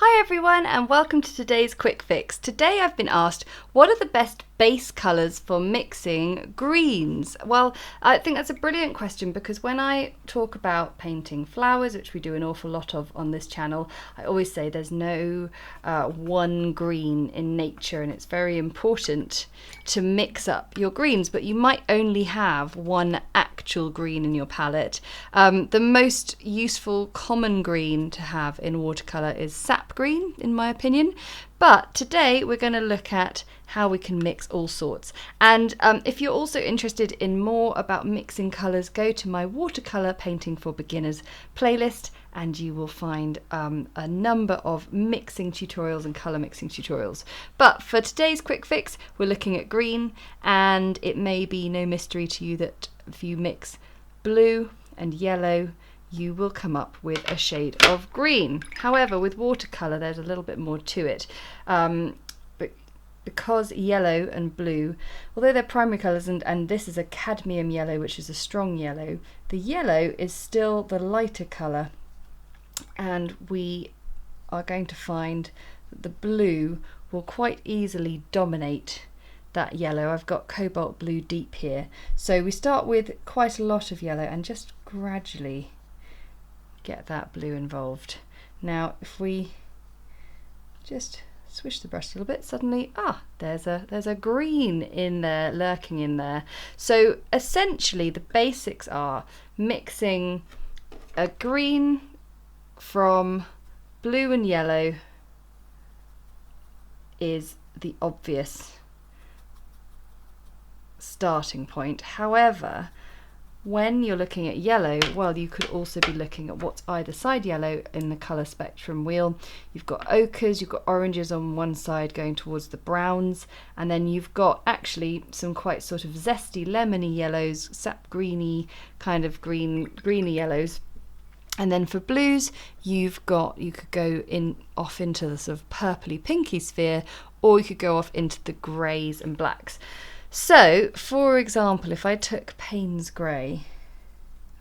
Hi everyone and welcome to today's quick fix. Today I've been asked what are the best base colours for mixing greens? Well, I think that's a brilliant question because when I talk about painting flowers, which we do an awful lot of on this channel, I always say there's no one green in nature, and it's very important to mix up your greens, but you might only have one actual green in your palette. The most useful common green to have in watercolour is sap green, in my opinion. But today we're going to look at how we can mix all sorts. And if you're also interested in more about mixing colours, go to my Watercolour Painting for Beginners playlist and you will find a number of mixing tutorials and colour mixing tutorials. But for today's quick fix, we're looking at green, and it may be no mystery to you that if you mix blue and yellow, you will come up with a shade of green. However, with watercolour, there's a little bit more to it. But because yellow and blue, although they're primary colours, and this is a cadmium yellow, which is a strong yellow, the yellow is still the lighter colour, and we are going to find that the blue will quite easily dominate that yellow. I've got cobalt blue deep here. So we start with quite a lot of yellow and just gradually get that blue involved. Now if we just swish the brush a little bit, suddenly there's a green in there, lurking in there. So essentially the basics are mixing a green from blue and yellow is the obvious starting point. However, when you're looking at yellow, well, you could also be looking at what's either side yellow in the colour spectrum wheel. You've got ochres, you've got oranges on one side going towards the browns, and then you've got actually some quite sort of zesty lemony yellows, sap greeny kind of greeny yellows. And then for blues, you could go off into the sort of purpley pinky sphere, or you could go off into the greys and blacks. So, for example, if I took Payne's Grey,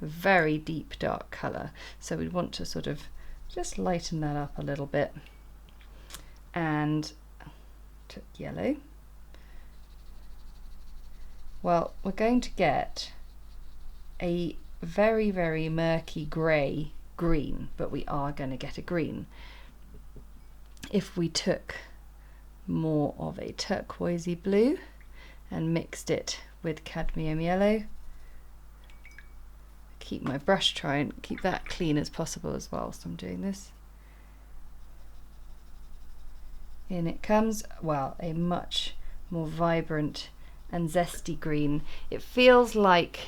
a very deep dark colour, so we'd want to sort of just lighten that up a little bit, and took yellow, well, we're going to get a very, very murky grey green, but we are going to get a green. If we took more of a turquoisey blue and mixed it with cadmium yellow, keep my brush, try and keep that clean as possible as well, so I'm doing this. In it comes, well, a much more vibrant and zesty green. It feels like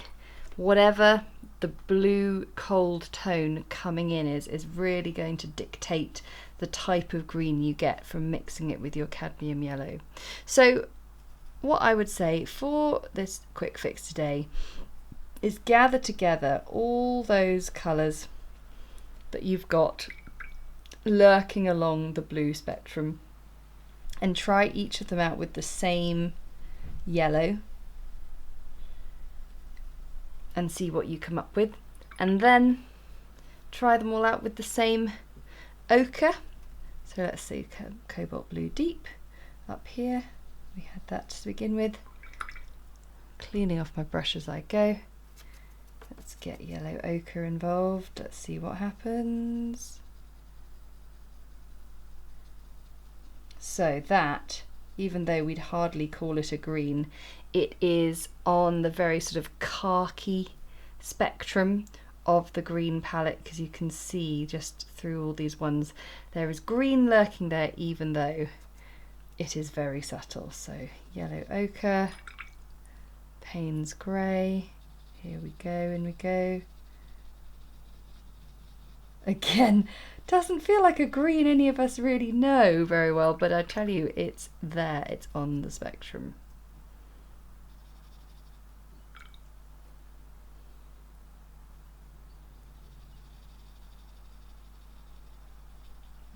whatever the blue cold tone coming in is really going to dictate the type of green you get from mixing it with your cadmium yellow. So what I would say for this quick fix today is gather together all those colours that you've got lurking along the blue spectrum and try each of them out with the same yellow and see what you come up with, and then try them all out with the same ochre. So let's see, cobalt blue deep up here. We had that to begin with. Cleaning off my brush as I go. Let's get yellow ochre involved. Let's see what happens. So that, even though we'd hardly call it a green, it is on the very sort of khaki spectrum of the green palette, because you can see just through all these ones there is green lurking there, even though it is very subtle. So yellow ochre, Payne's Grey, here we go, and we go. Again, doesn't feel like a green any of us really know very well, but I tell you, it's there, it's on the spectrum.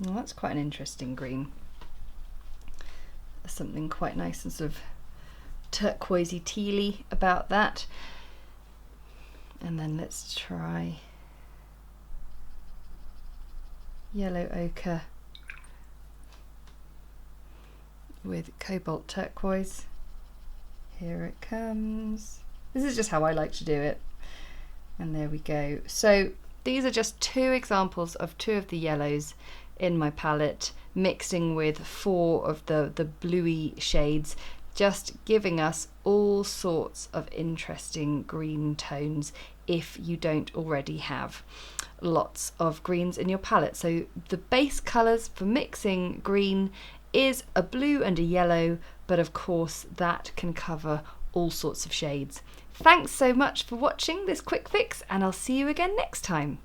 Well, that's quite an interesting green. There's something quite nice and sort of turquoisey tealy about that. And then let's try yellow ochre with cobalt turquoise. Here it comes. This is just how I like to do it. And there we go. So these are just 2 examples of 2 of the yellows in my palette, mixing with 4 of the bluey shades, just giving us all sorts of interesting green tones if you don't already have lots of greens in your palette. So the base colours for mixing green is a blue and a yellow, but of course that can cover all sorts of shades. Thanks so much for watching this quick fix, and I'll see you again next time.